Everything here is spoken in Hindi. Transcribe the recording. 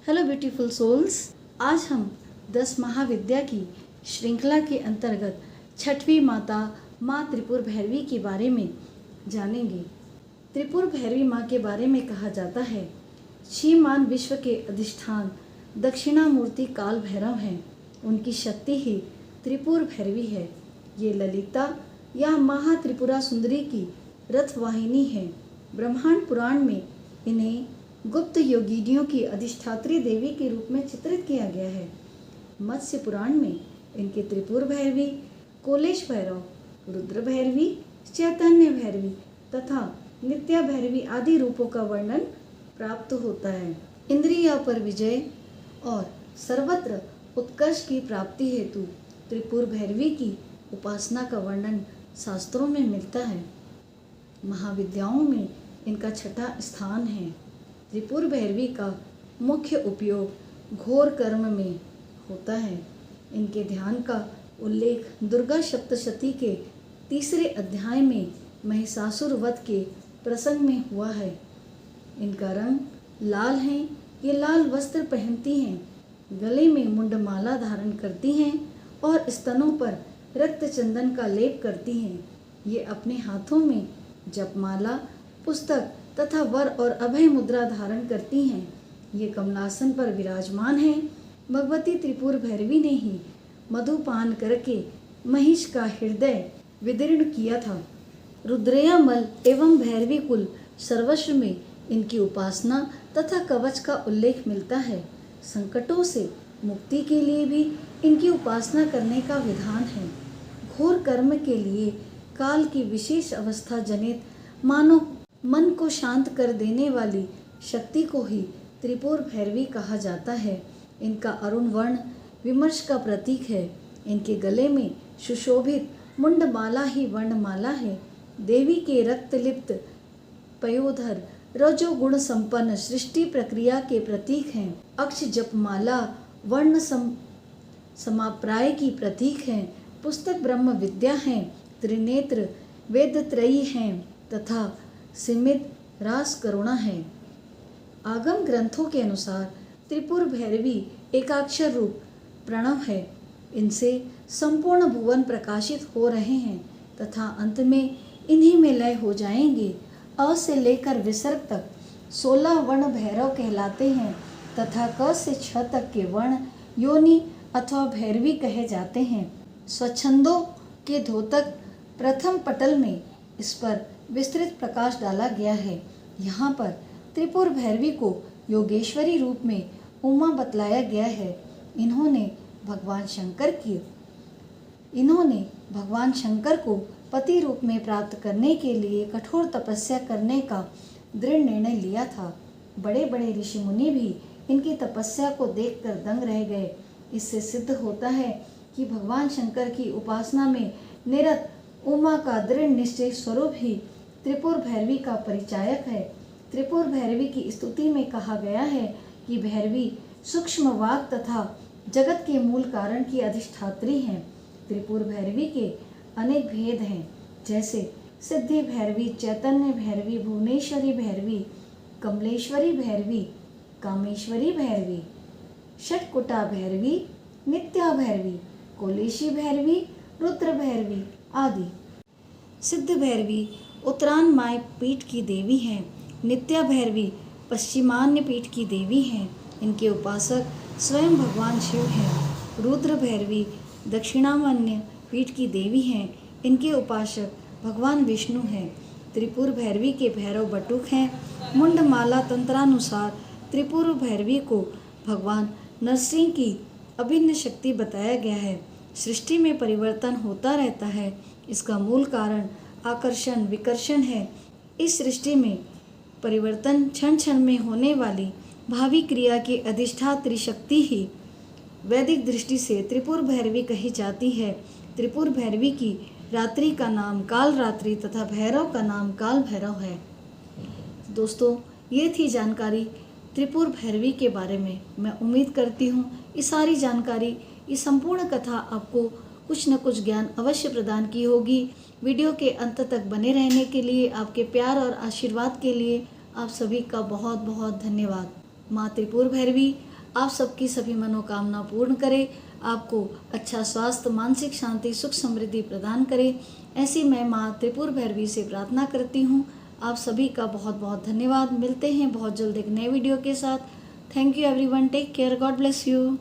Hello beautiful souls. आज हम 10 महाविद्या की श्रृंखला के अंतर्गत छठवीं माता माँ त्रिपुर भैरवी के बारे में जानेंगे। त्रिपुर भैरवी माँ के बारे में कहा जाता है, श्रीमान विश्व के अधिष्ठान दक्षिणामूर्ति काल भैरव हैं। उनकी शक्ति ही त्रिपुर भैरवी है। ये ललिता या महा त्रिपुरा सुंदरी की रथवाहिनी है। ब्रह्मांड पुराण में इन्हें गुप्त योगिनियों की अधिष्ठात्री देवी के रूप में चित्रित किया गया है। मत्स्य पुराण में इनके त्रिपुर भैरवी, कोलेश भैरव, रुद्र भैरवी, चैतन्य भैरवी तथा नित्या भैरवी आदि रूपों का वर्णन प्राप्त होता है। इंद्रियों पर विजय और सर्वत्र उत्कर्ष की प्राप्ति हेतु त्रिपुर भैरवी की उपासना का वर्णन शास्त्रों में मिलता है। महाविद्याओं में इनका छठा स्थान है। त्रिपुर भैरवी का मुख्य उपयोग घोर कर्म में होता है। इनके ध्यान का उल्लेख दुर्गा सप्तशती के 3 अध्याय में महिषासुर वध के प्रसंग में हुआ है। इनका रंग लाल है। ये लाल वस्त्र पहनती हैं, गले में मुंडमाला धारण करती हैं और स्तनों पर रक्त चंदन का लेप करती हैं। ये अपने हाथों में जपमाला, पुस्तक तथा वर और अभय मुद्रा धारण करती हैं। ये कमलासन पर विराजमान हैं। भगवती त्रिपुर भैरवी ने ही मधुपान करके महिष का हृदय विदीर्ण किया था। रुद्रयामल एवं भैरवी कुल सर्वस्व में इनकी उपासना तथा कवच का उल्लेख मिलता है। संकटों से मुक्ति के लिए भी इनकी उपासना करने का विधान है। घोर कर्म के लिए काल की विशेष अवस्था जनित मानव मन को शांत कर देने वाली शक्ति को ही त्रिपुर भैरवी कहा जाता है। इनका अरुण वर्ण विमर्श का प्रतीक है। इनके गले में सुशोभित मुंडमाला ही वर्णमाला है। देवी के रक्तलिप्त पयोधर रजोगुण संपन्न सृष्टि प्रक्रिया के प्रतीक हैं। अक्ष जपमाला वर्ण समाप्राय की प्रतीक हैं। पुस्तक ब्रह्म विद्या हैं। त्रिनेत्र वेदत्रयी हैं तथा सीमित रास करुणा है। आगम ग्रंथों के अनुसार त्रिपुर भैरवी एकाक्षर रूप प्रणव है। इनसे संपूर्ण भुवन प्रकाशित हो रहे हैं तथा अंत में इन्हीं में लय हो जाएंगे। अ से लेकर विसर्ग तक 16 वर्ण भैरव कहलाते हैं तथा क से छ तक के वर्ण योनि अथवा भैरवी कहे जाते हैं। स्वच्छंदों के धोतक प्रथम पटल में इस पर विस्तृत प्रकाश डाला गया है। यहाँ पर त्रिपुर भैरवी को योगेश्वरी रूप में उमा बतलाया गया है। इन्होंने भगवान शंकर को पति रूप में प्राप्त करने के लिए कठोर तपस्या करने का दृढ़ निर्णय लिया था। बड़े बड़े ऋषि मुनि भी इनकी तपस्या को देखकर दंग रह गए। इससे सिद्ध होता है कि भगवान शंकर की उपासना में निरत उमा का दृढ़ निश्चय स्वरूप ही त्रिपुर भैरवी का परिचायक है। त्रिपुर भैरवी की स्तुति में कहा गया है कि भैरवी सूक्ष्म वाक तथा जगत के मूल कारण की अधिष्ठात्री हैं। त्रिपुर भैरवी के अनेक भेद हैं, जैसे सिद्धि भैरवी, चैतन्य भैरवी, भुवनेश्वरी भैरवी, कमलेश्वरी भैरवी, कामेश्वरी भैरवी, षटकुटा भैरवी, नित्या भैरवी, कोलेशी भैरवी, रुद्र भैरवी आदि। सिद्ध भैरवी उत्तरायण पीठ की देवी हैं। नित्या भैरवी पश्चिमान्य पीठ की देवी हैं। इनके उपासक स्वयं भगवान शिव हैं। रुद्र भैरवी दक्षिणामान्य पीठ की देवी हैं। इनके उपासक भगवान विष्णु हैं। त्रिपुर भैरवी के भैरव बटुक हैं। मुंडमाला तंत्रानुसार त्रिपुर भैरवी को भगवान नरसिंह की अभिन्न शक्ति बताया गया है। सृष्टि में परिवर्तन होता रहता है। इसका मूल कारण आकर्षण विकर्षण है। इस सृष्टि में परिवर्तन क्षण क्षण में होने वाली भावी क्रिया की अधिष्ठात्री शक्ति ही वैदिक दृष्टि से त्रिपुर भैरवी कही जाती है। त्रिपुर भैरवी की रात्रि का नाम काल रात्रि तथा भैरव का नाम काल भैरव है। दोस्तों, ये थी जानकारी त्रिपुर भैरवी के बारे में। मैं उम्मीद करती हूँ ये सारी जानकारी, ये संपूर्ण कथा आपको कुछ न कुछ ज्ञान अवश्य प्रदान की होगी। वीडियो के अंत तक बने रहने के लिए, आपके प्यार और आशीर्वाद के लिए आप सभी का बहुत बहुत धन्यवाद। माँ त्रिपुर भैरवी आप सबकी सभी मनोकामना पूर्ण करे, आपको अच्छा स्वास्थ्य, मानसिक शांति, सुख समृद्धि प्रदान करे। ऐसी मैं माँ त्रिपुर भैरवी से प्रार्थना करती हूँ। आप सभी का बहुत बहुत धन्यवाद। मिलते हैं बहुत जल्द एक नए वीडियो के साथ। Thank you everyone, take care, god bless you.